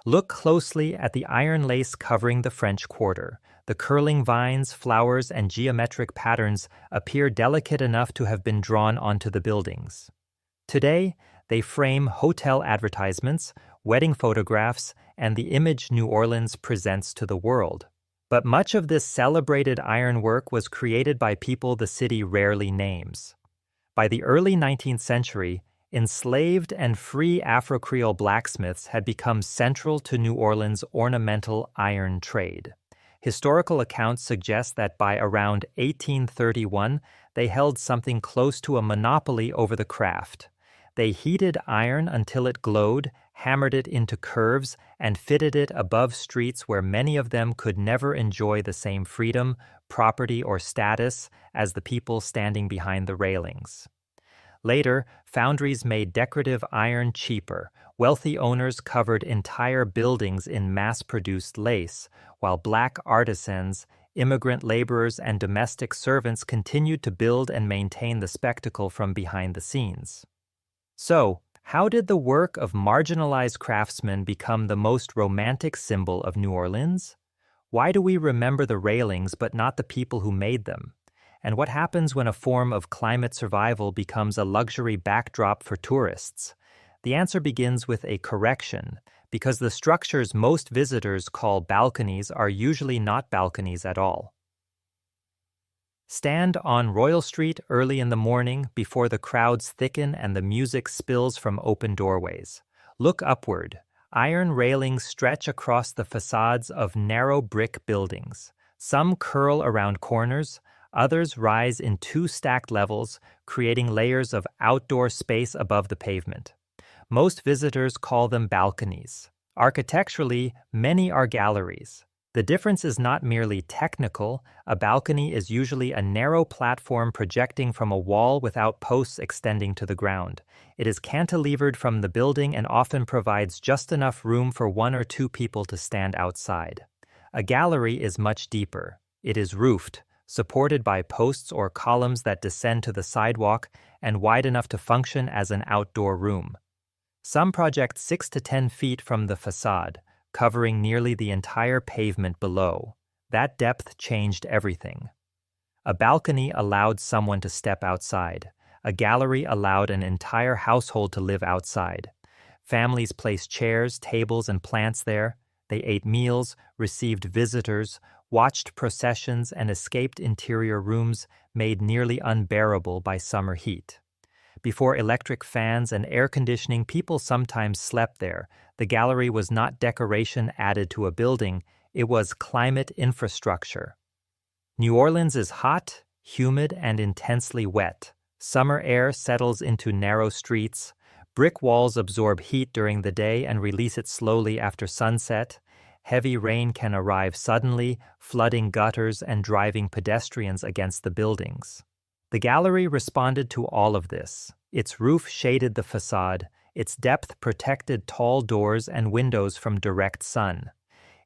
Look closely at the iron lace covering the French Quarter. The curling vines, flowers, and geometric patterns appear delicate enough to have been drawn onto the buildings. Today, they frame hotel advertisements, wedding photographs, and the image New Orleans presents to the world. But much of this celebrated ironwork was created by people the city rarely names. By the early 19th century, enslaved and free Afro-Creole blacksmiths had become central to New Orleans' ornamental iron trade. Historical accounts suggest that by around 1831, they held something close to a monopoly over the craft. They heated iron until it glowed, hammered it into curves, and fitted it above streets where many of them could never enjoy the same freedom, property, or status as the people standing behind the railings. Later, foundries made decorative iron cheaper. Wealthy owners covered entire buildings in mass-produced lace, while black artisans, immigrant laborers, and domestic servants continued to build and maintain the spectacle from behind the scenes. So, how did the work of marginalized craftsmen become the most romantic symbol of New Orleans? Why do we remember the railings but not the people who made them? And what happens when a form of climate survival becomes a luxury backdrop for tourists? The answer begins with a correction, because the structures most visitors call balconies are usually not balconies at all. Stand on Royal Street early in the morning before the crowds thicken and the music spills from open doorways. Look upward. Iron railings stretch across the facades of narrow brick buildings. Some curl around corners, others rise in two stacked levels, creating layers of outdoor space above the pavement. Most visitors call them balconies. Architecturally, many are galleries. The difference is not merely technical. A balcony is usually a narrow platform projecting from a wall without posts extending to the ground. It is cantilevered from the building and often provides just enough room for one or two people to stand outside. A gallery is much deeper. It is roofed, supported by posts or columns that descend to the sidewalk, and wide enough to function as an outdoor room. Some project 6 to 10 feet from the facade, covering nearly the entire pavement below. That depth changed everything. A balcony allowed someone to step outside. A gallery allowed an entire household to live outside. Families placed chairs, tables, and plants there. They ate meals, received visitors, watched processions, and escaped interior rooms made nearly unbearable by summer heat. Before electric fans and air conditioning, people sometimes slept there. The gallery was not decoration added to a building, it was climate infrastructure. New Orleans is hot, humid, and intensely wet. Summer air settles into narrow streets. Brick walls absorb heat during the day and release it slowly after sunset. Heavy rain can arrive suddenly, flooding gutters and driving pedestrians against the buildings. The gallery responded to all of this. Its roof shaded the facade, its depth protected tall doors and windows from direct sun.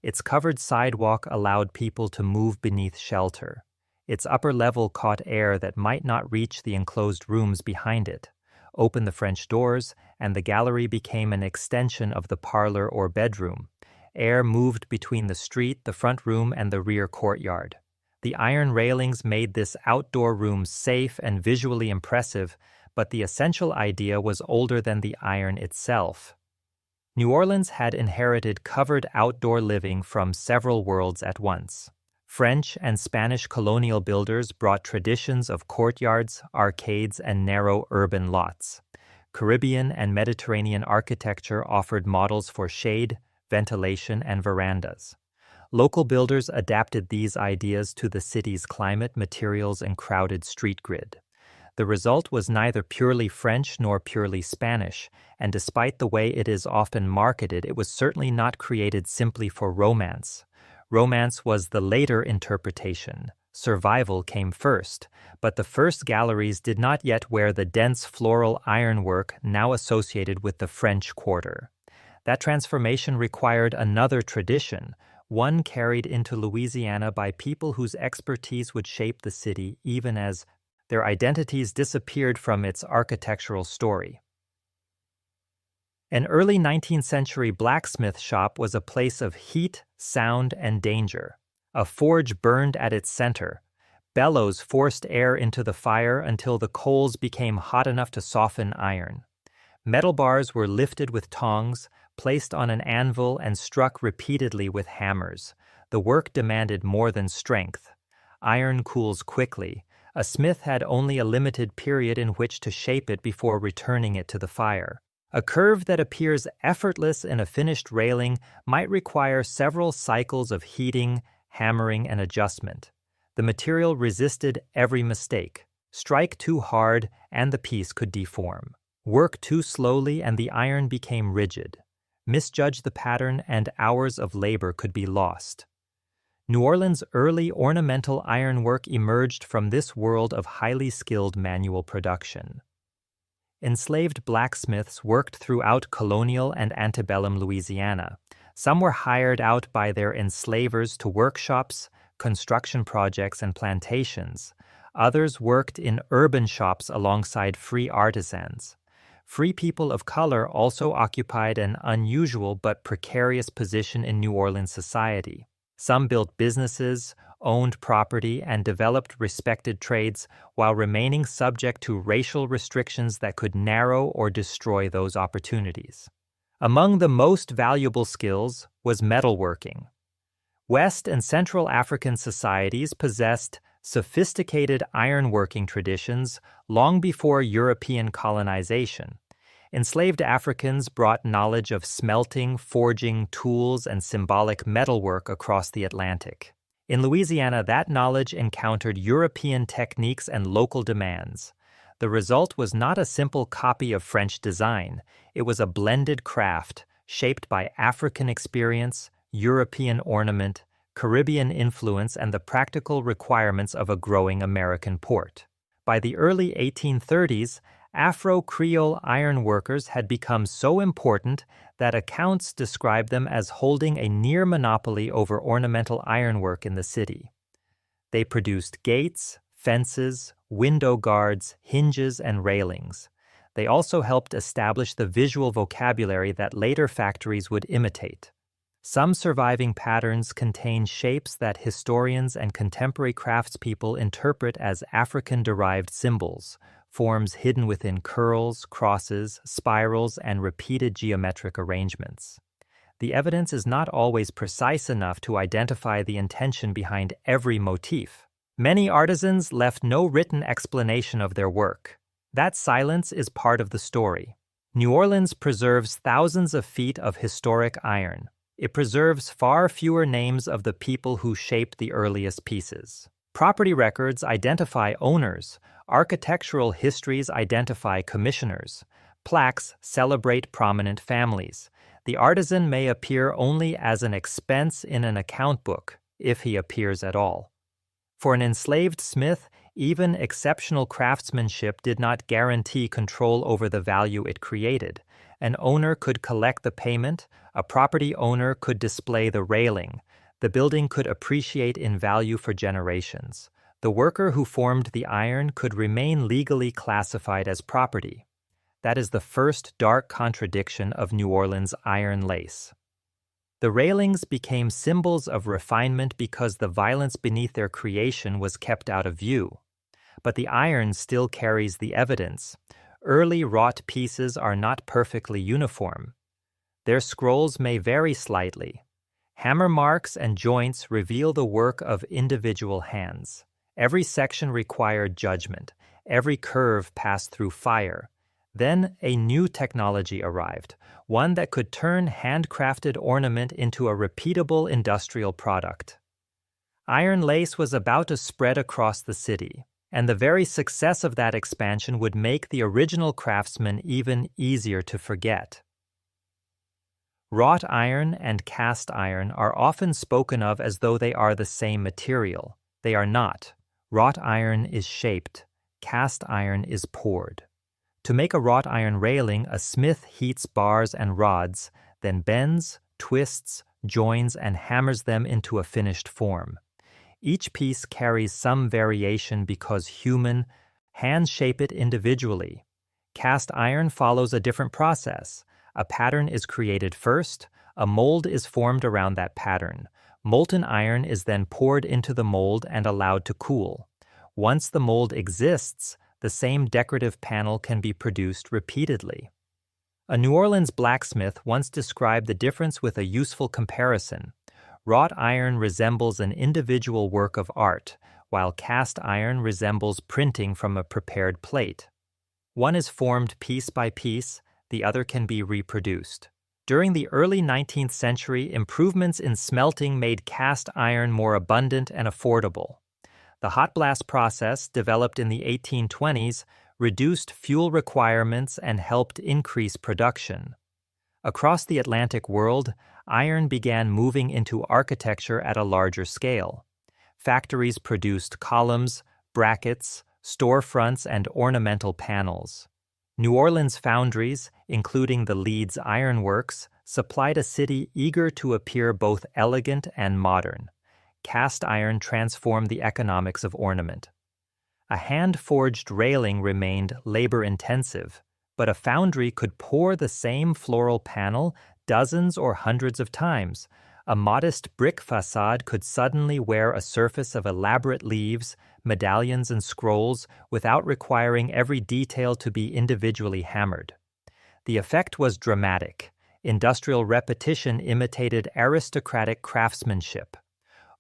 Its covered sidewalk allowed people to move beneath shelter. Its upper level caught air that might not reach the enclosed rooms behind it. Open the French doors, and the gallery became an extension of the parlor or bedroom. Air moved between the street, the front room, and the rear courtyard. The iron railings made this outdoor room safe and visually impressive, but the essential idea was older than the iron itself. New Orleans had inherited covered outdoor living from several worlds at once. French and Spanish colonial builders brought traditions of courtyards, arcades, and narrow urban lots. Caribbean and Mediterranean architecture offered models for shade, ventilation, and verandas. Local builders adapted these ideas to the city's climate, materials, and crowded street grid. The result was neither purely French nor purely Spanish, and despite the way it is often marketed, it was certainly not created simply for romance. Romance was the later interpretation. Survival came first, but the first galleries did not yet wear the dense floral ironwork now associated with the French Quarter. That transformation required another tradition, one carried into Louisiana by people whose expertise would shape the city even as their identities disappeared from its architectural story. An early 19th century blacksmith shop was a place of heat, sound, and danger. A forge burned at its center. Bellows forced air into the fire until the coals became hot enough to soften iron. Metal bars were lifted with tongs, placed on an anvil, and struck repeatedly with hammers. The work demanded more than strength. Iron cools quickly. A smith had only a limited period in which to shape it before returning it to the fire. A curve that appears effortless in a finished railing might require several cycles of heating, hammering, and adjustment. The material resisted every mistake. Strike too hard, and the piece could deform. Work too slowly, and the iron became rigid. Misjudge the pattern, and hours of labor could be lost. New Orleans' early ornamental ironwork emerged from this world of highly skilled manual production. Enslaved blacksmiths worked throughout colonial and antebellum Louisiana. Some were hired out by their enslavers to workshops, construction projects, and plantations. Others worked in urban shops alongside free artisans. Free people of color also occupied an unusual but precarious position in New Orleans society. Some built businesses, owned property, and developed respected trades while remaining subject to racial restrictions that could narrow or destroy those opportunities. Among the most valuable skills was metalworking. West and Central African societies possessed sophisticated ironworking traditions long before European colonization. Enslaved Africans brought knowledge of smelting, forging, tools, and symbolic metalwork across the Atlantic. In Louisiana, that knowledge encountered European techniques and local demands. The result was not a simple copy of French design. It was a blended craft, shaped by African experience, European ornament, Caribbean influence, and the practical requirements of a growing American port. By the early 1830s, Afro-Creole ironworkers had become so important that accounts describe them as holding a near monopoly over ornamental ironwork in the city. They produced gates, fences, window guards, hinges, and railings. They also helped establish the visual vocabulary that later factories would imitate. Some surviving patterns contain shapes that historians and contemporary craftspeople interpret as African-derived symbols, forms hidden within curls, crosses, spirals, and repeated geometric arrangements. The evidence is not always precise enough to identify the intention behind every motif. Many artisans left no written explanation of their work. That silence is part of the story. New Orleans preserves thousands of feet of historic iron. It preserves far fewer names of the people who shaped the earliest pieces. Property records identify owners. Architectural histories identify commissioners. Plaques celebrate prominent families. The artisan may appear only as an expense in an account book, if he appears at all. For an enslaved smith, even exceptional craftsmanship did not guarantee control over the value it created. An owner could collect the payment, a property owner could display the railing, the building could appreciate in value for generations. The worker who formed the iron could remain legally classified as property. That is the first dark contradiction of New Orleans' iron lace. The railings became symbols of refinement because the violence beneath their creation was kept out of view. But the iron still carries the evidence. Early wrought pieces are not perfectly uniform. Their scrolls may vary slightly. Hammer marks and joints reveal the work of individual hands. Every section required judgment. Every curve passed through fire. Then a new technology arrived, one that could turn handcrafted ornament into a repeatable industrial product. Iron lace was about to spread across the city, and the very success of that expansion would make the original craftsman even easier to forget. Wrought iron and cast iron are often spoken of as though they are the same material. They are not. Wrought iron is shaped. Cast iron is poured. To make a wrought iron railing, a smith heats bars and rods, then bends, twists, joins, and hammers them into a finished form. Each piece carries some variation because hands shape it individually. Cast iron follows a different process. A pattern is created first, a mold is formed around that pattern. Molten iron is then poured into the mold and allowed to cool. Once the mold exists, the same decorative panel can be produced repeatedly. A New Orleans blacksmith once described the difference with a useful comparison. Wrought iron resembles an individual work of art, while cast iron resembles printing from a prepared plate. One is formed piece by piece, the other can be reproduced. During the early 19th century, improvements in smelting made cast iron more abundant and affordable. The hot blast process, developed in the 1820s, reduced fuel requirements and helped increase production. Across the Atlantic world, iron began moving into architecture at a larger scale. Factories produced columns, brackets, storefronts, and ornamental panels. New Orleans foundries, including the Leeds Iron Works, supplied a city eager to appear both elegant and modern. Cast iron transformed the economics of ornament. A hand-forged railing remained labor-intensive, but a foundry could pour the same floral panel dozens or hundreds of times. A modest brick facade could suddenly wear a surface of elaborate leaves, medallions, and scrolls without requiring every detail to be individually hammered. The effect was dramatic. Industrial repetition imitated aristocratic craftsmanship.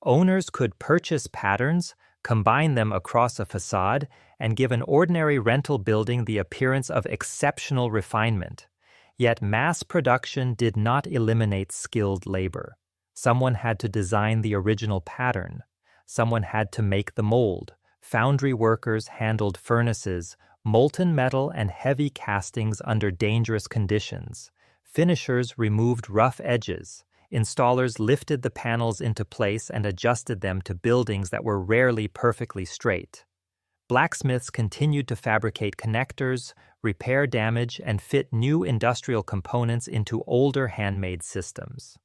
Owners could purchase patterns, combine them across a facade, and give an ordinary rental building the appearance of exceptional refinement. Yet mass production did not eliminate skilled labor. Someone had to design the original pattern. Someone had to make the mold. Foundry workers handled furnaces, molten metal, and heavy castings under dangerous conditions. Finishers removed rough edges. Installers lifted the panels into place and adjusted them to buildings that were rarely perfectly straight. Blacksmiths continued to fabricate connectors, repair damage, and fit new industrial components into older handmade systems.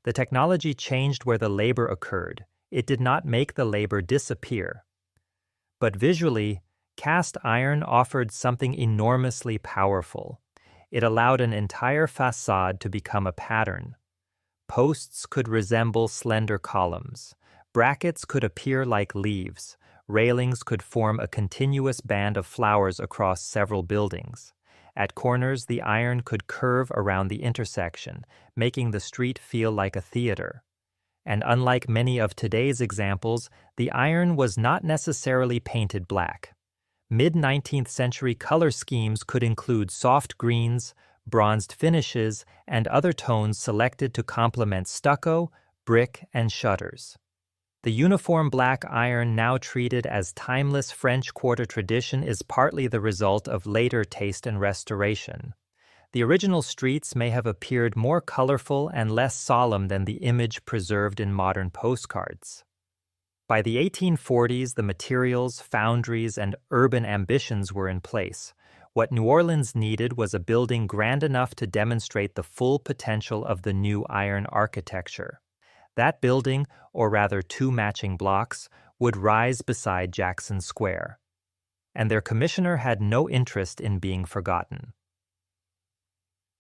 The technology changed where the labor occurred. It did not make the labor disappear. But visually, cast iron offered something enormously powerful. It allowed an entire facade to become a pattern. Posts could resemble slender columns. Brackets could appear like leaves. Railings could form a continuous band of flowers across several buildings. At corners, the iron could curve around the intersection, making the street feel like a theater. And unlike many of today's examples, the iron was not necessarily painted black. Mid-19th century color schemes could include soft greens, bronzed finishes, and other tones selected to complement stucco, brick, and shutters. The uniform black iron, now treated as timeless French Quarter tradition, is partly the result of later taste and restoration. The original streets may have appeared more colorful and less solemn than the image preserved in modern postcards. By the 1840s, the materials, foundries, and urban ambitions were in place. What New Orleans needed was a building grand enough to demonstrate the full potential of the new iron architecture. That building, or rather two matching blocks, would rise beside Jackson Square. And their commissioner had no interest in being forgotten.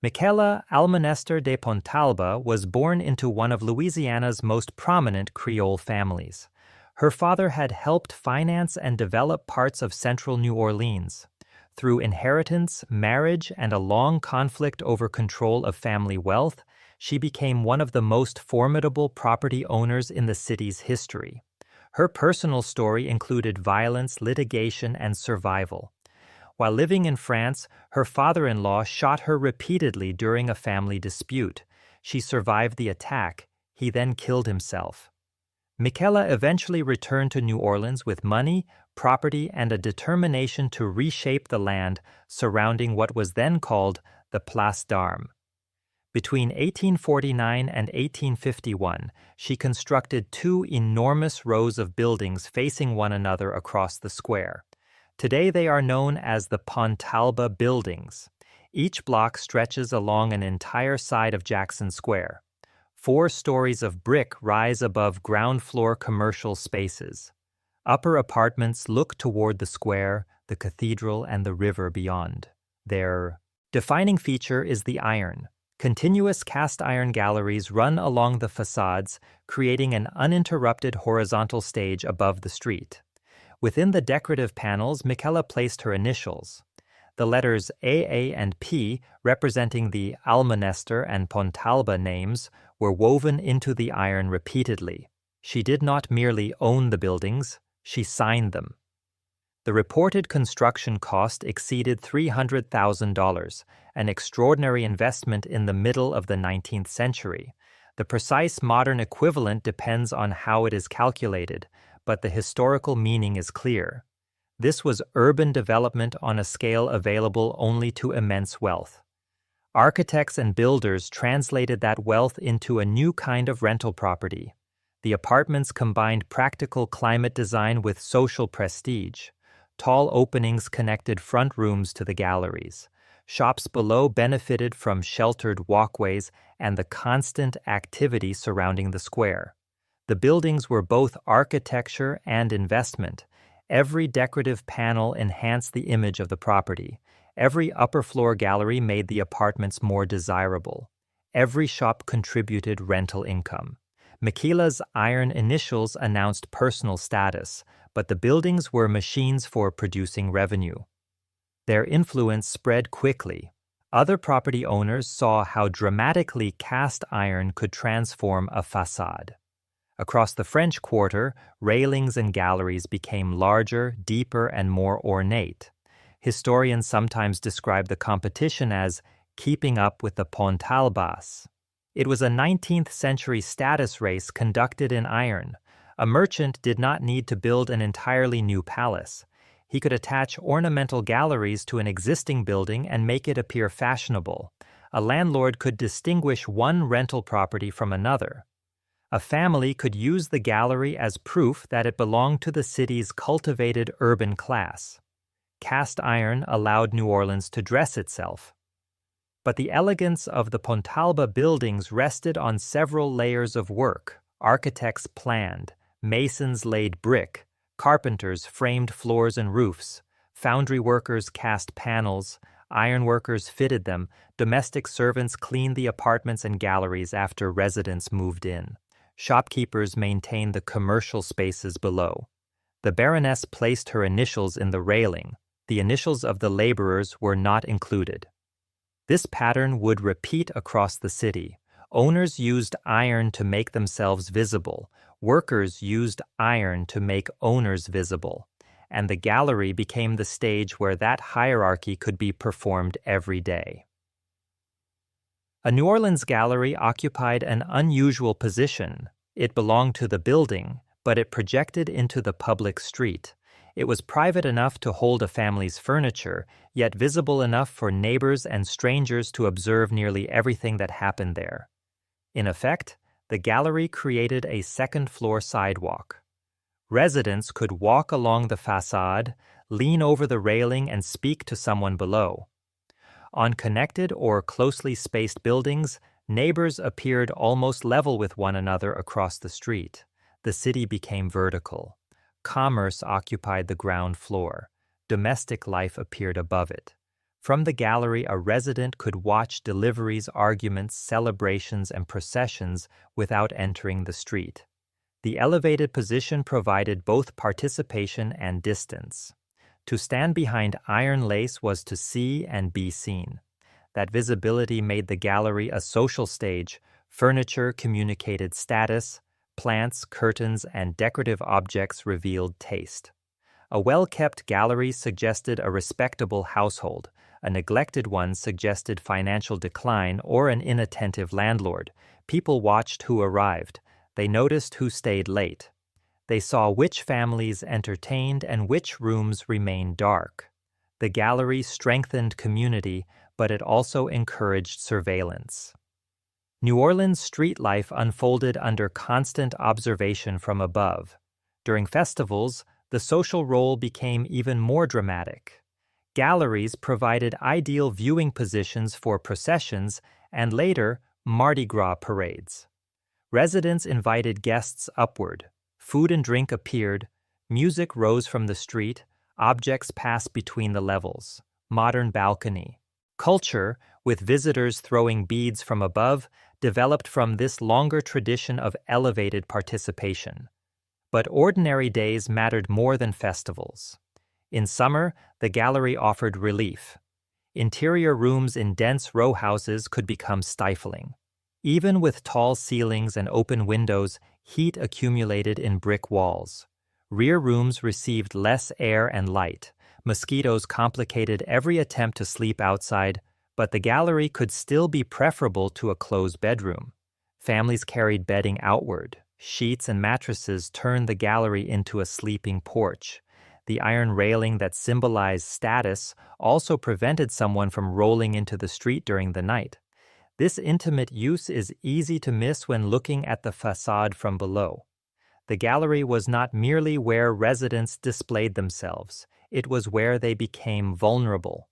Michaela Almonester de Pontalba was born into one of Louisiana's most prominent Creole families. Her father had helped finance and develop parts of central New Orleans. Through inheritance, marriage, and a long conflict over control of family wealth, she became one of the most formidable property owners in the city's history. Her personal story included violence, litigation, and survival. While living in France, her father-in-law shot her repeatedly during a family dispute. She survived the attack. He then killed himself. Michaela eventually returned to New Orleans with money, property, and a determination to reshape the land surrounding what was then called the Place d'Armes. Between 1849 and 1851, she constructed two enormous rows of buildings facing one another across the square. Today they are known as the Pontalba Buildings. Each block stretches along an entire side of Jackson Square. 4 stories of brick rise above ground-floor commercial spaces. Upper apartments look toward the square, the cathedral, and the river beyond. Their defining feature is the iron. Continuous cast iron galleries run along the facades, creating an uninterrupted horizontal stage above the street. Within the decorative panels, Michela placed her initials. The letters AA and P, representing the Almonester and Pontalba names, were woven into the iron repeatedly. She did not merely own the buildings, she signed them. The reported construction cost exceeded $300,000, an extraordinary investment in the middle of the 19th century. The precise modern equivalent depends on how it is calculated, but the historical meaning is clear. This was urban development on a scale available only to immense wealth. Architects and builders translated that wealth into a new kind of rental property. The apartments combined practical climate design with social prestige. Tall openings connected front rooms to the galleries. Shops below benefited from sheltered walkways and the constant activity surrounding the square. The buildings were both architecture and investment. Every decorative panel enhanced the image of the property. Every upper-floor gallery made the apartments more desirable. Every shop contributed rental income. Michela's iron initials announced personal status, but the buildings were machines for producing revenue. Their influence spread quickly. Other property owners saw how dramatically cast iron could transform a facade. Across the French Quarter, railings and galleries became larger, deeper, and more ornate. Historians sometimes describe the competition as keeping up with the Pontalbas. It was a 19th century status race conducted in iron. A merchant did not need to build an entirely new palace. He could attach ornamental galleries to an existing building and make it appear fashionable. A landlord could distinguish one rental property from another. A family could use the gallery as proof that it belonged to the city's cultivated urban class. Cast iron allowed New Orleans to dress itself. But the elegance of the Pontalba buildings rested on several layers of work. Architects planned, masons laid brick, carpenters framed floors and roofs, foundry workers cast panels, ironworkers fitted them, domestic servants cleaned the apartments and galleries after residents moved in. Shopkeepers maintained the commercial spaces below. The Baroness placed her initials in the railing. The initials of the laborers were not included. This pattern would repeat across the city. Owners used iron to make themselves visible. Workers used iron to make owners visible. And the gallery became the stage where that hierarchy could be performed every day. A New Orleans gallery occupied an unusual position. It belonged to the building, but it projected into the public street. It was private enough to hold a family's furniture, yet visible enough for neighbors and strangers to observe nearly everything that happened there. In effect, the gallery created a second-floor sidewalk. Residents could walk along the facade, lean over the railing, and speak to someone below. On connected or closely spaced buildings, neighbors appeared almost level with one another across the street. The city became vertical. Commerce occupied the ground floor. Domestic life appeared above it. From the gallery, a resident could watch deliveries, arguments, celebrations, and processions without entering the street. The elevated position provided both participation and distance. To stand behind iron lace was to see and be seen. That visibility made the gallery a social stage. Furniture communicated status. Plants, curtains, and decorative objects revealed taste. A well-kept gallery suggested a respectable household. A neglected one suggested financial decline or an inattentive landlord. People watched who arrived. They noticed who stayed late. They saw which families entertained and which rooms remained dark. The gallery strengthened community, but it also encouraged surveillance. New Orleans street life unfolded under constant observation from above. During festivals, the social role became even more dramatic. Galleries provided ideal viewing positions for processions and later Mardi Gras parades. Residents invited guests upward. Food and drink appeared, music rose from the street, objects passed between the levels. Modern balcony. Culture, with visitors throwing beads from above, developed from this longer tradition of elevated participation. But ordinary days mattered more than festivals. In summer, the gallery offered relief. Interior rooms in dense row houses could become stifling. Even with tall ceilings and open windows, heat accumulated in brick walls. Rear rooms received less air and light. Mosquitoes complicated every attempt to sleep outside, but the gallery could still be preferable to a closed bedroom. Families carried bedding outward. Sheets and mattresses turned the gallery into a sleeping porch. The iron railing that symbolized status also prevented someone from rolling into the street during the night. This intimate use is easy to miss when looking at the facade from below. The gallery was not merely where residents displayed themselves, it was where they became vulnerable.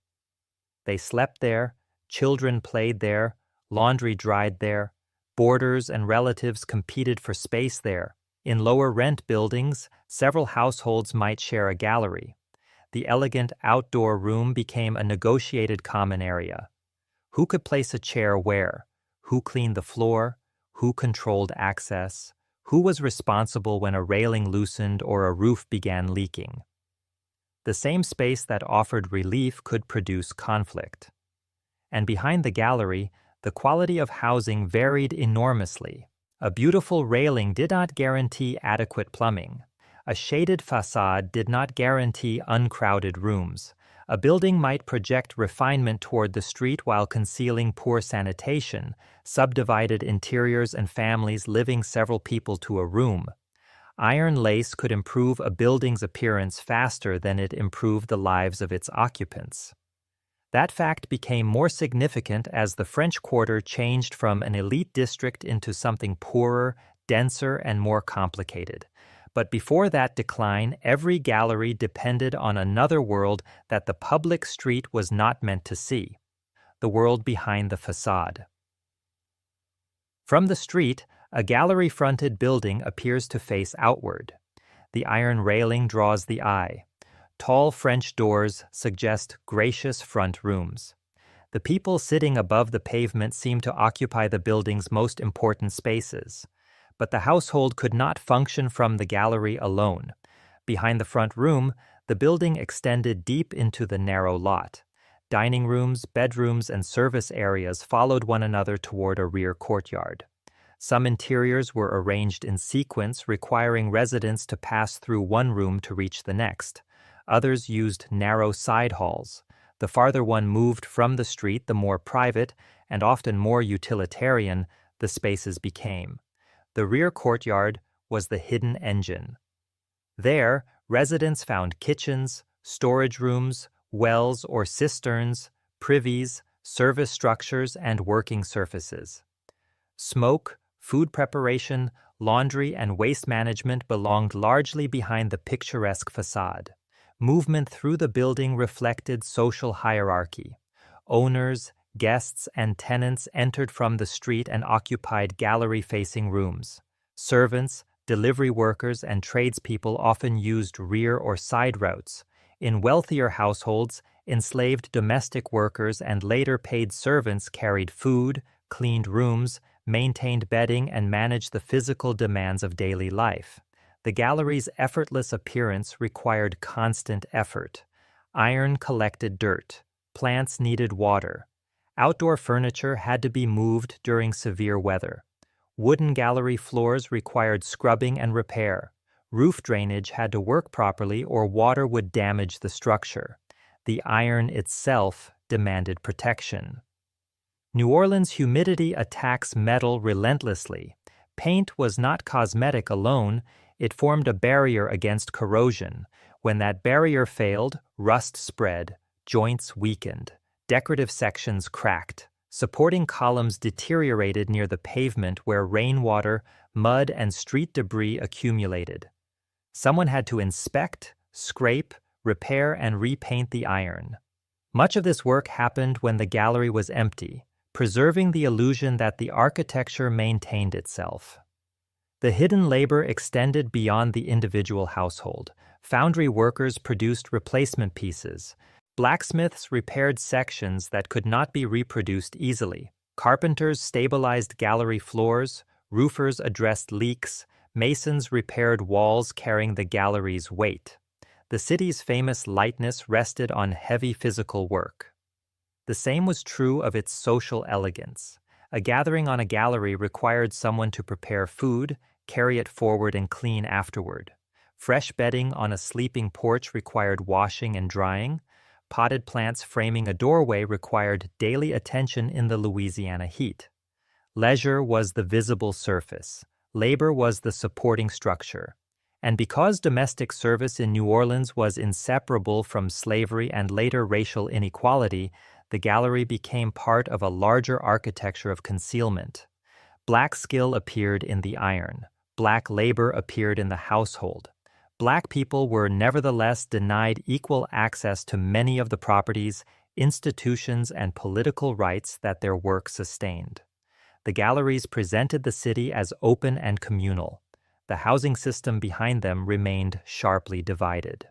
They slept there, children played there, laundry dried there, boarders and relatives competed for space there. In lower rent buildings, several households might share a gallery. The elegant outdoor room became a negotiated common area. Who could place a chair where? Who cleaned the floor? Who controlled access? Who was responsible when a railing loosened or a roof began leaking? The same space that offered relief could produce conflict. And behind the gallery, the quality of housing varied enormously. A beautiful railing did not guarantee adequate plumbing. A shaded facade did not guarantee uncrowded rooms. A building might project refinement toward the street while concealing poor sanitation, subdivided interiors and families living several people to a room. Iron lace could improve a building's appearance faster than it improved the lives of its occupants. That fact became more significant as the French Quarter changed from an elite district into something poorer, denser, and more complicated. But before that decline, every gallery depended on another world that the public street was not meant to see, the world behind the facade. From the street, a gallery-fronted building appears to face outward. The iron railing draws the eye. Tall French doors suggest gracious front rooms. The people sitting above the pavement seem to occupy the building's most important spaces. But the household could not function from the gallery alone. Behind the front room, the building extended deep into the narrow lot. Dining rooms, bedrooms, and service areas followed one another toward a rear courtyard. Some interiors were arranged in sequence, requiring residents to pass through one room to reach the next. Others used narrow side halls. The farther one moved from the street, the more private, and often more utilitarian, the spaces became. The rear courtyard was the hidden engine. There, residents found kitchens, storage rooms, wells or cisterns, privies, service structures, and working surfaces. Smoke, food preparation, laundry, and waste management belonged largely behind the picturesque facade. Movement through the building reflected social hierarchy. Owners, guests, and tenants entered from the street and occupied gallery-facing rooms. Servants, delivery workers, and tradespeople often used rear or side routes. In wealthier households, enslaved domestic workers and later paid servants carried food, cleaned rooms, maintained bedding, and managed the physical demands of daily life. The gallery's effortless appearance required constant effort. Iron collected dirt. Plants needed water. Outdoor furniture had to be moved during severe weather. Wooden gallery floors required scrubbing and repair. Roof drainage had to work properly or water would damage the structure. The iron itself demanded protection. New Orleans' humidity attacks metal relentlessly. Paint was not cosmetic alone, it formed a barrier against corrosion. When that barrier failed, rust spread, joints weakened, decorative sections cracked. Supporting columns deteriorated near the pavement where rainwater, mud, and street debris accumulated. Someone had to inspect, scrape, repair, and repaint the iron. Much of this work happened when the gallery was empty, preserving the illusion that the architecture maintained itself. The hidden labor extended beyond the individual household. Foundry workers produced replacement pieces. Blacksmiths repaired sections that could not be reproduced easily. Carpenters stabilized gallery floors, roofers addressed leaks, masons repaired walls carrying the gallery's weight. The city's famous lightness rested on heavy physical work. The same was true of its social elegance. A gathering on a gallery required someone to prepare food, carry it forward, and clean afterward. Fresh bedding on a sleeping porch required washing and drying. Potted plants framing a doorway required daily attention in the Louisiana heat. Leisure was the visible surface. Labor was the supporting structure. And because domestic service in New Orleans was inseparable from slavery and later racial inequality, the gallery became part of a larger architecture of concealment. Black skill appeared in the iron. Black labor appeared in the household. Black people were nevertheless denied equal access to many of the properties, institutions, and political rights that their work sustained. The galleries presented the city as open and communal. The housing system behind them remained sharply divided.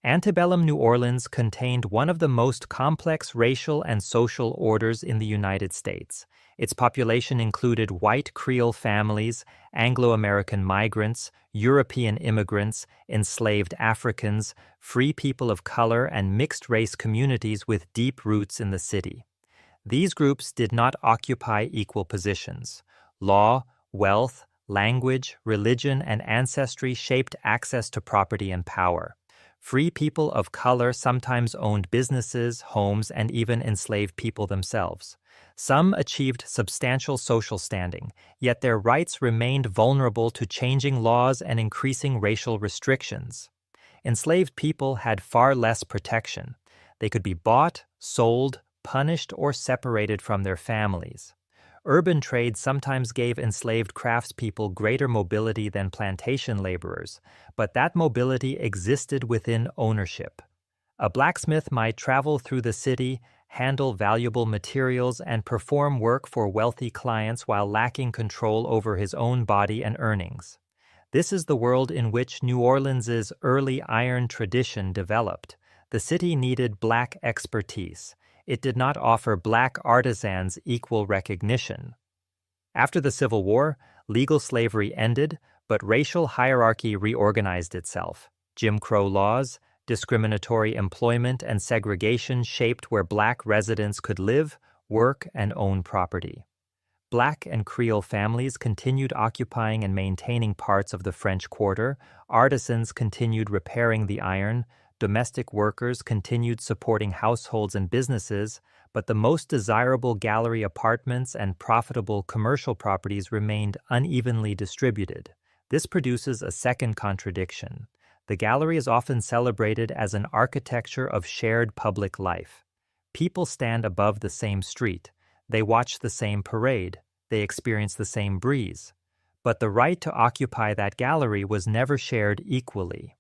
Antebellum New Orleans contained one of the most complex racial and social orders in the United States. Its population included white Creole families, Anglo-American migrants, European immigrants, enslaved Africans, free people of color, and mixed-race communities with deep roots in the city. These groups did not occupy equal positions. Law, wealth, language, religion, and ancestry shaped access to property and power. Free people of color sometimes owned businesses, homes, and even enslaved people themselves. Some achieved substantial social standing, yet their rights remained vulnerable to changing laws and increasing racial restrictions. Enslaved people had far less protection. They could be bought, sold, punished, or separated from their families. Urban trade sometimes gave enslaved craftspeople greater mobility than plantation laborers, but that mobility existed within ownership. A blacksmith might travel through the city, handle valuable materials, and perform work for wealthy clients while lacking control over his own body and earnings. This is the world in which New Orleans's early iron tradition developed. The city needed black expertise. It did not offer black artisans equal recognition. After the Civil War, legal slavery ended, but racial hierarchy reorganized itself. Jim Crow laws, discriminatory employment, and segregation shaped where black residents could live, work, and own property. Black and Creole families continued occupying and maintaining parts of the French Quarter, artisans continued repairing the iron, domestic workers continued supporting households and businesses, but the most desirable gallery apartments and profitable commercial properties remained unevenly distributed. This produces a second contradiction. The gallery is often celebrated as an architecture of shared public life. People stand above the same street. They watch the same parade. They experience the same breeze. But the right to occupy that gallery was never shared equally.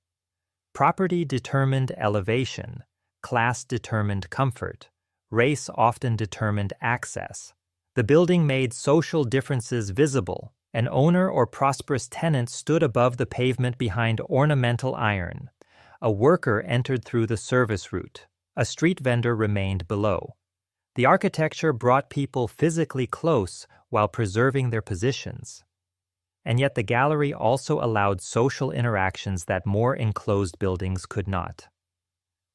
Property determined elevation, class determined comfort, race often determined access. The building made social differences visible. An owner or prosperous tenant stood above the pavement behind ornamental iron. A worker entered through the service route. A street vendor remained below. The architecture brought people physically close while preserving their positions. And yet the gallery also allowed social interactions that more enclosed buildings could not.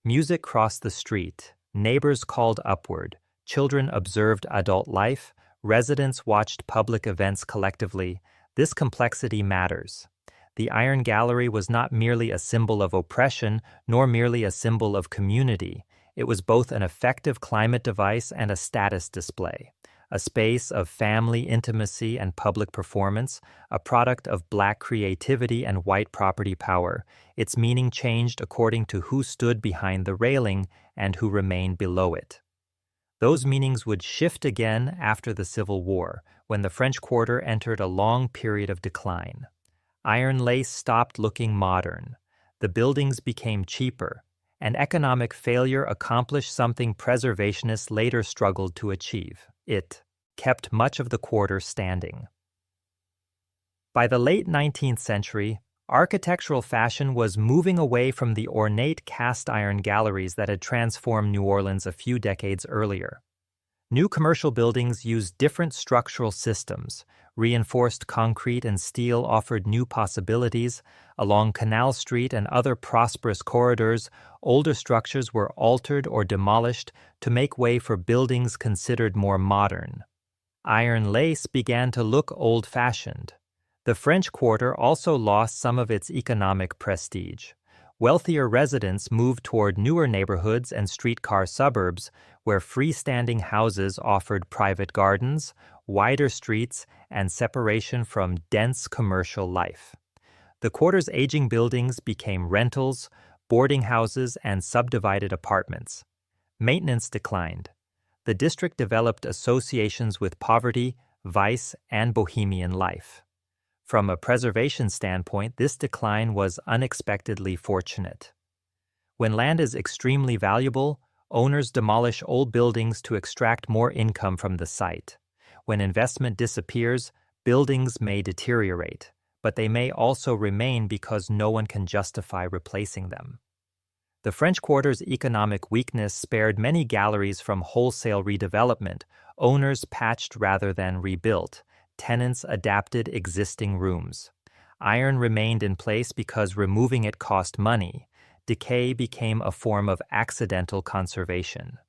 Music crossed the street, neighbors called upward, children observed adult life, residents watched public events collectively. This complexity matters. The Iron Gallery was not merely a symbol of oppression, nor merely a symbol of community. It was both an effective climate device and a status display. A space of family intimacy and public performance, a product of black creativity and white property power. Its meaning changed according to who stood behind the railing and who remained below it. Those meanings would shift again after the Civil War, when the French Quarter entered a long period of decline. Iron lace stopped looking modern. The buildings became cheaper, and economic failure accomplished something preservationists later struggled to achieve. It kept much of the quarter standing. By the late 19th century, Architectural fashion was moving away from the ornate cast iron galleries that had transformed New Orleans a few decades earlier. New commercial buildings used different structural systems. Reinforced concrete and steel offered new possibilities. Along Canal Street and other prosperous corridors, older structures were altered or demolished to make way for buildings considered more modern. Iron lace began to look old-fashioned. The French Quarter also lost some of its economic prestige. Wealthier residents moved toward newer neighborhoods and streetcar suburbs where freestanding houses offered private gardens, wider streets, and separation from dense commercial life. The quarter's aging buildings became rentals, boarding houses, and subdivided apartments. Maintenance declined. The district developed associations with poverty, vice, and bohemian life. From a preservation standpoint, this decline was unexpectedly fortunate. When land is extremely valuable, owners demolish old buildings to extract more income from the site. When investment disappears, buildings may deteriorate, but they may also remain because no one can justify replacing them. The French Quarter's economic weakness spared many galleries from wholesale redevelopment. Owners patched rather than rebuilt. Tenants adapted existing rooms. Iron remained in place because removing it cost money. Decay became a form of accidental conservation.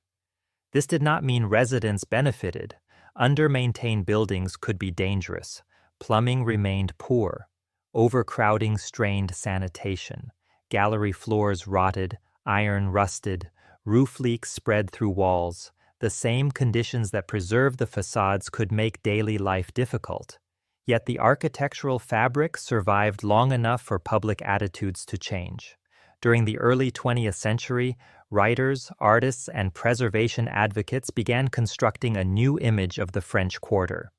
This did not mean residents benefited. Under-maintained buildings could be dangerous. Plumbing remained poor. Overcrowding strained sanitation. Gallery floors rotted, iron rusted, roof leaks spread through walls. The same conditions that preserved the facades could make daily life difficult. Yet the architectural fabric survived long enough for public attitudes to change. During the early 20th century, writers, artists, and preservation advocates began constructing a new image of the French Quarter.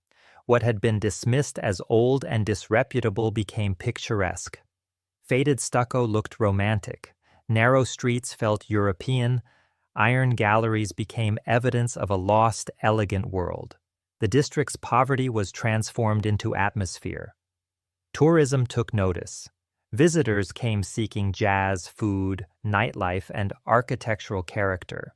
What had been dismissed as old and disreputable became picturesque. Faded stucco looked romantic. Narrow streets felt European. Iron galleries became evidence of a lost, elegant world. The district's poverty was transformed into atmosphere. Tourism took notice. Visitors came seeking jazz, food, nightlife, and architectural character.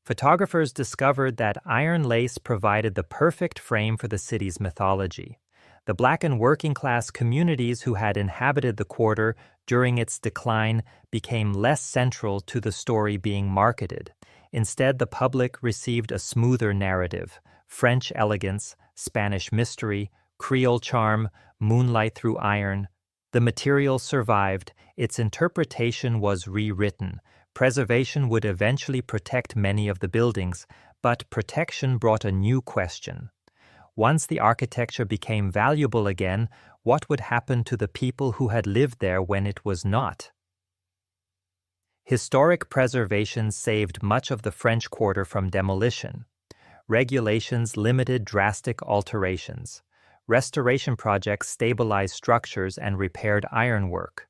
Photographers discovered that iron lace provided the perfect frame for the city's mythology. The Black and working-class communities who had inhabited the quarter during its decline became less central to the story being marketed. Instead, the public received a smoother narrative: French elegance, Spanish mystery, Creole charm, moonlight through iron. The material survived, its interpretation was rewritten. Preservation would eventually protect many of the buildings, but protection brought a new question. Once the architecture became valuable again, what would happen to the people who had lived there when it was not? Historic preservation saved much of the French Quarter from demolition. Regulations limited drastic alterations. Restoration projects stabilized structures and repaired ironwork.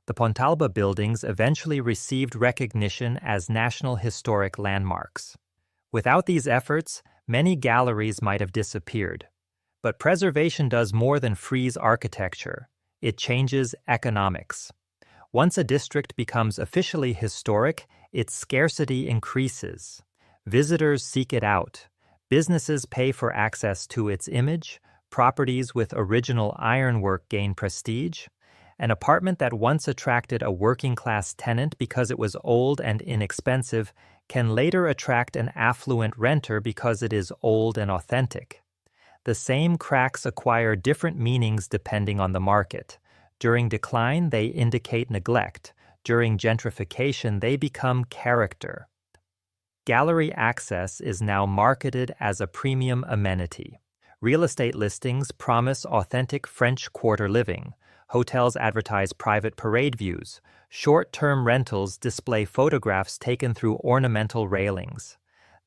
The Pontalba buildings eventually received recognition as National Historic Landmarks. Without these efforts, many galleries might have disappeared. But preservation does more than freeze architecture. It changes economics. Once a district becomes officially historic, its scarcity increases. Visitors seek it out. Businesses pay for access to its image. Properties with original ironwork gain prestige. An apartment that once attracted a working-class tenant because it was old and inexpensive can later attract an affluent renter because it is old and authentic. The same cracks acquire different meanings depending on the market. During decline, they indicate neglect. During gentrification, they become character. Gallery access is now marketed as a premium amenity. Real estate listings promise authentic French Quarter living. Hotels advertise private parade views. Short-term rentals display photographs taken through ornamental railings.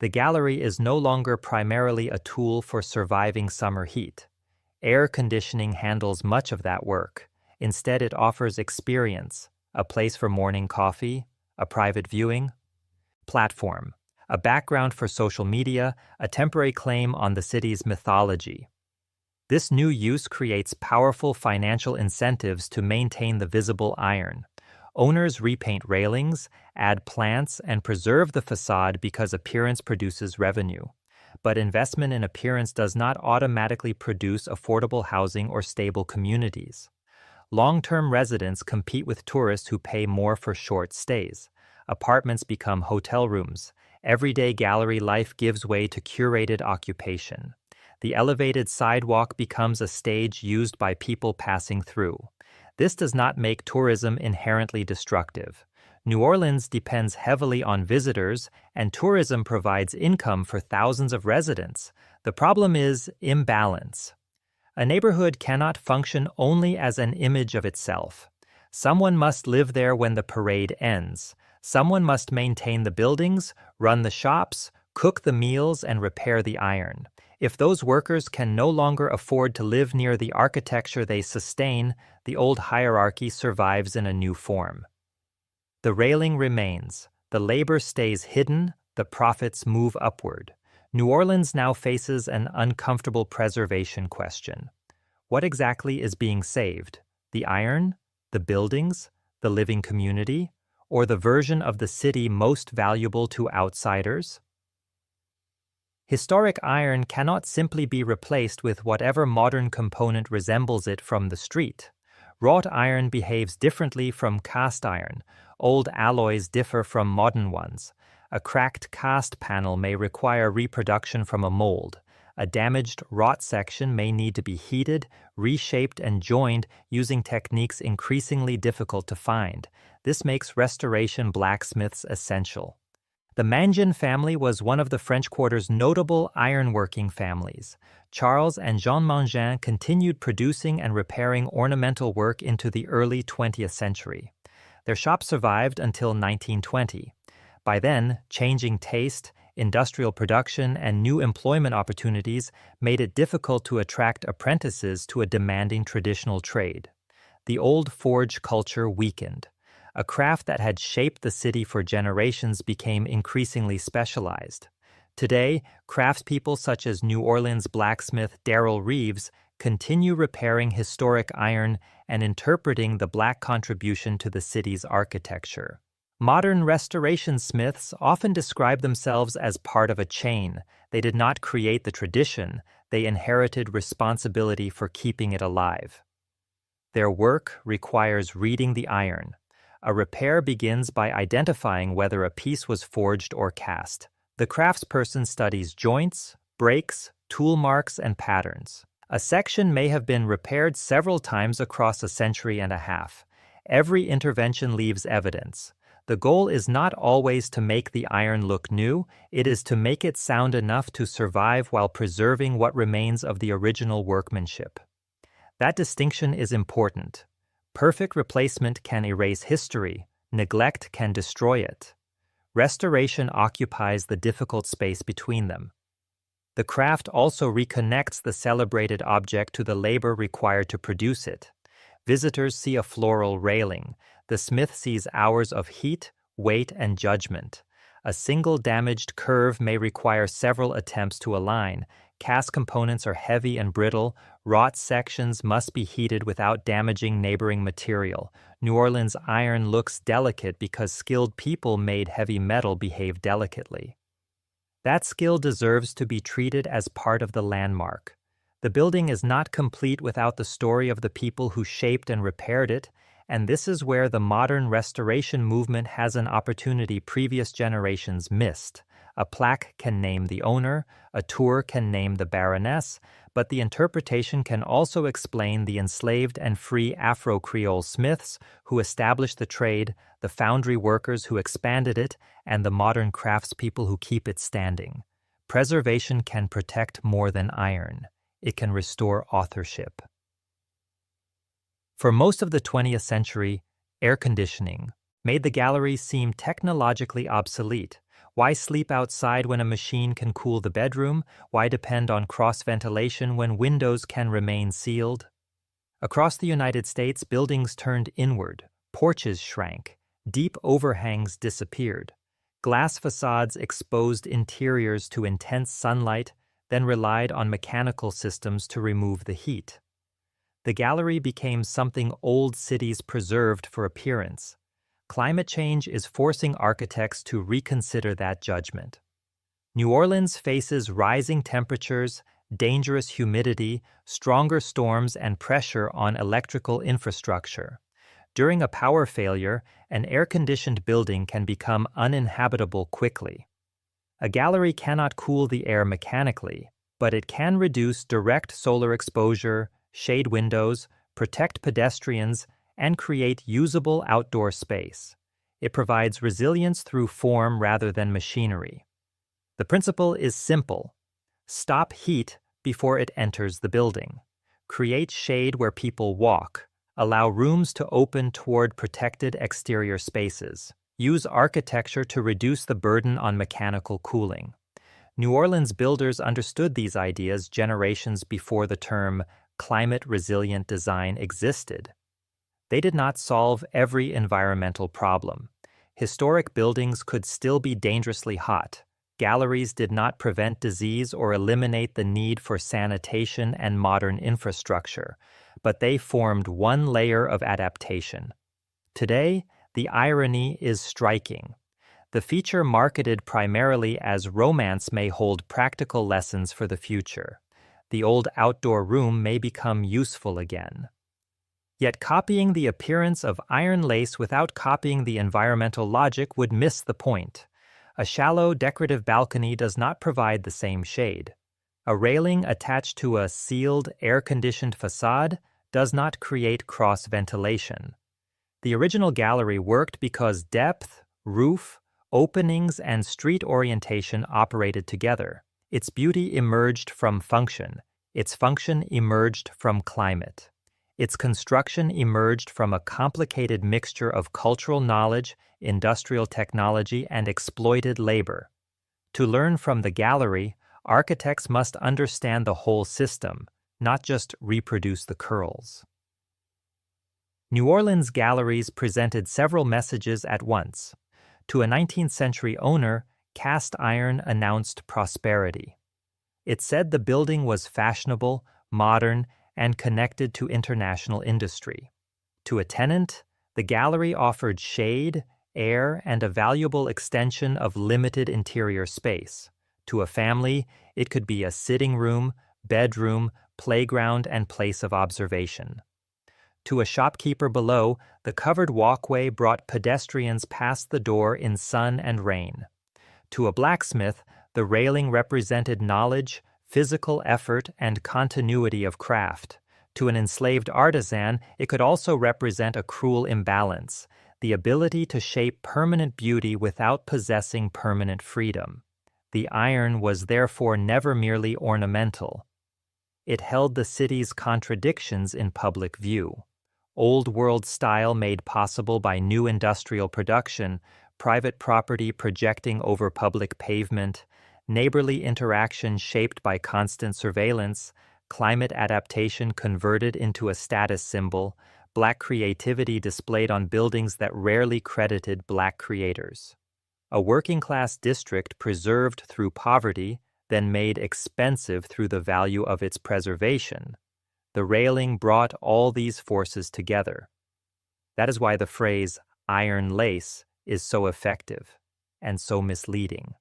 The gallery is no longer primarily a tool for surviving summer heat. Air conditioning handles much of that work. Instead, it offers experience, a place for morning coffee, a private viewing. Platform, a background for social media, a temporary claim on the city's mythology. This new use creates powerful financial incentives to maintain the visible iron. Owners repaint railings, add plants, and preserve the facade because appearance produces revenue. But investment in appearance does not automatically produce affordable housing or stable communities. Long-term residents compete with tourists who pay more for short stays. Apartments become hotel rooms. Everyday gallery life gives way to curated occupation. The elevated sidewalk becomes a stage used by people passing through. This does not make tourism inherently destructive. New Orleans depends heavily on visitors, and tourism provides income for thousands of residents. The problem is imbalance. A neighborhood cannot function only as an image of itself. Someone must live there when the parade ends. Someone must maintain the buildings, run the shops, cook the meals, and repair the iron. If those workers can no longer afford to live near the architecture they sustain, the old hierarchy survives in a new form. The railing remains, the labor stays hidden, the profits move upward. New Orleans now faces an uncomfortable preservation question. What exactly is being saved? The iron? The buildings? The living community? Or the version of the city most valuable to outsiders? Historic iron cannot simply be replaced with whatever modern component resembles it from the street. Wrought iron behaves differently from cast iron. Old alloys differ from modern ones. A cracked cast panel may require reproduction from a mold. A damaged wrought section may need to be heated, reshaped, and joined using techniques increasingly difficult to find. This makes restoration blacksmiths essential. The Mangin family was one of the French Quarter's notable ironworking families. Charles and Jean Mangin continued producing and repairing ornamental work into the early 20th century. Their shop survived until 1920. By then, changing taste, industrial production, and new employment opportunities made it difficult to attract apprentices to a demanding traditional trade. The old forge culture weakened. A craft that had shaped the city for generations became increasingly specialized. Today, craftspeople such as New Orleans blacksmith Darrell Reeves continue repairing historic iron and interpreting the Black contribution to the city's architecture. Modern restoration smiths often describe themselves as part of a chain. They did not create the tradition, they inherited responsibility for keeping it alive. Their work requires reading the iron. A repair begins by identifying whether a piece was forged or cast. The craftsperson studies joints, breaks, tool marks, and patterns. A section may have been repaired several times across a century and a half. Every intervention leaves evidence. The goal is not always to make the iron look new, it is to make it sound enough to survive while preserving what remains of the original workmanship. That distinction is important. Perfect replacement can erase history, neglect can destroy it. Restoration occupies the difficult space between them. The craft also reconnects the celebrated object to the labor required to produce it. Visitors see a floral railing. The smith sees hours of heat, weight, and judgment. A single damaged curve may require several attempts to align. Cast components are heavy and brittle. Wrought sections must be heated without damaging neighboring material. New Orleans iron looks delicate because skilled people made heavy metal behave delicately. That skill deserves to be treated as part of the landmark. The building is not complete without the story of the people who shaped and repaired it, and this is where the modern restoration movement has an opportunity previous generations missed. A plaque can name the owner, a tour can name the baroness, but the interpretation can also explain the enslaved and free Afro-Creole smiths who established the trade, the foundry workers who expanded it, and the modern craftspeople who keep it standing. Preservation can protect more than iron. It can restore authorship. For most of the 20th century, air conditioning made the gallery seem technologically obsolete. Why sleep outside when a machine can cool the bedroom? Why depend on cross-ventilation when windows can remain sealed? Across the United States, buildings turned inward, porches shrank, deep overhangs disappeared. Glass facades exposed interiors to intense sunlight, then relied on mechanical systems to remove the heat. The gallery became something old cities preserved for appearance. Climate change is forcing architects to reconsider that judgment. New Orleans faces rising temperatures, dangerous humidity, stronger storms, and pressure on electrical infrastructure. During a power failure, an air-conditioned building can become uninhabitable quickly. A gallery cannot cool the air mechanically, but it can reduce direct solar exposure, shade windows, protect pedestrians, and create usable outdoor space. It provides resilience through form rather than machinery. The principle is simple. Stop heat before it enters the building. Create shade where people walk. Allow rooms to open toward protected exterior spaces. Use architecture to reduce the burden on mechanical cooling. New Orleans builders understood these ideas generations before the term climate-resilient design existed. They did not solve every environmental problem. Historic buildings could still be dangerously hot. Galleries did not prevent disease or eliminate the need for sanitation and modern infrastructure, but they formed one layer of adaptation. Today, the irony is striking. The feature marketed primarily as romance may hold practical lessons for the future. The old outdoor room may become useful again. Yet copying the appearance of iron lace without copying the environmental logic would miss the point. A shallow decorative balcony does not provide the same shade. A railing attached to a sealed, air-conditioned facade does not create cross-ventilation. The original gallery worked because depth, roof, openings, and street orientation operated together. Its beauty emerged from function. Its function emerged from climate. Its construction emerged from a complicated mixture of cultural knowledge, industrial technology, and exploited labor. To learn from the gallery, architects must understand the whole system, not just reproduce the curls. New Orleans galleries presented several messages at once. To a 19th century owner, cast iron announced prosperity. It said the building was fashionable, modern, and connected to international industry. To a tenant, the gallery offered shade, air, and a valuable extension of limited interior space. To a family, it could be a sitting room, bedroom, playground, and place of observation. To a shopkeeper below, the covered walkway brought pedestrians past the door in sun and rain. To a blacksmith, the railing represented knowledge, physical effort, and continuity of craft. To an enslaved artisan, it could also represent a cruel imbalance, the ability to shape permanent beauty without possessing permanent freedom. The iron was therefore never merely ornamental. It held the city's contradictions in public view. Old world style made possible by new industrial production, private property projecting over public pavement, neighborly interaction shaped by constant surveillance, climate adaptation converted into a status symbol, Black creativity displayed on buildings that rarely credited Black creators. A working-class district preserved through poverty, then made expensive through the value of its preservation. The railing brought all these forces together. That is why the phrase iron lace is so effective and so misleading.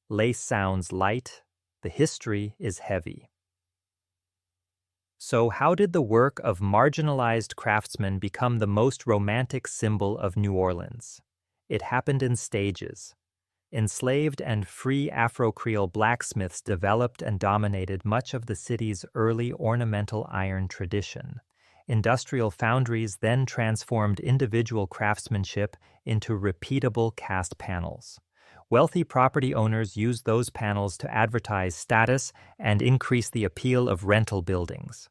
Lace sounds light, the history is heavy. So how did the work of marginalized craftsmen become the most romantic symbol of New Orleans? It happened in stages. Enslaved and free Afro-Creole blacksmiths developed and dominated much of the city's early ornamental iron tradition. Industrial foundries then transformed individual craftsmanship into repeatable cast panels. Wealthy property owners used those panels to advertise status and increase the appeal of rental buildings.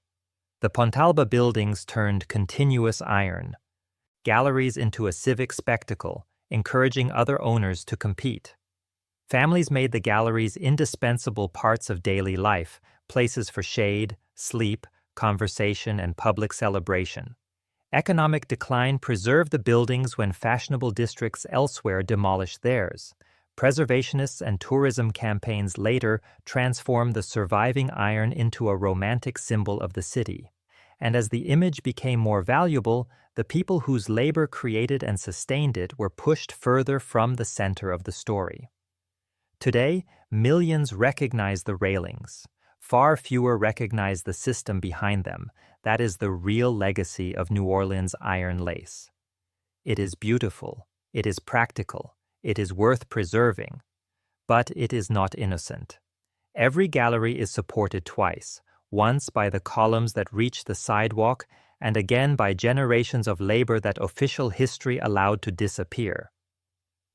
The Pontalba buildings turned continuous iron, galleries into a civic spectacle, encouraging other owners to compete. Families made the galleries indispensable parts of daily life, places for shade, sleep, conversation, and public celebration. Economic decline preserved the buildings when fashionable districts elsewhere demolished theirs. Preservationists and tourism campaigns later transformed the surviving iron into a romantic symbol of the city. And as the image became more valuable, the people whose labor created and sustained it were pushed further from the center of the story. Today, millions recognize the railings. Far fewer recognize the system behind them. That is the real legacy of New Orleans iron lace. It is beautiful, it is practical, it is worth preserving, but it is not innocent. Every gallery is supported twice, once by the columns that reach the sidewalk and again by generations of labor that official history allowed to disappear.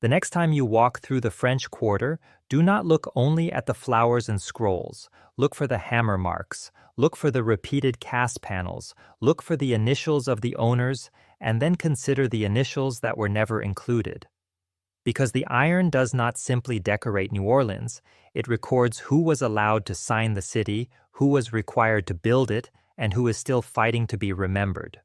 The next time you walk through the French Quarter, do not look only at the flowers and scrolls. Look for the hammer marks, look for the repeated cast panels, look for the initials of the owners, and then consider the initials that were never included. Because the iron does not simply decorate New Orleans, it records who was allowed to sign the city, who was required to build it, and who is still fighting to be remembered.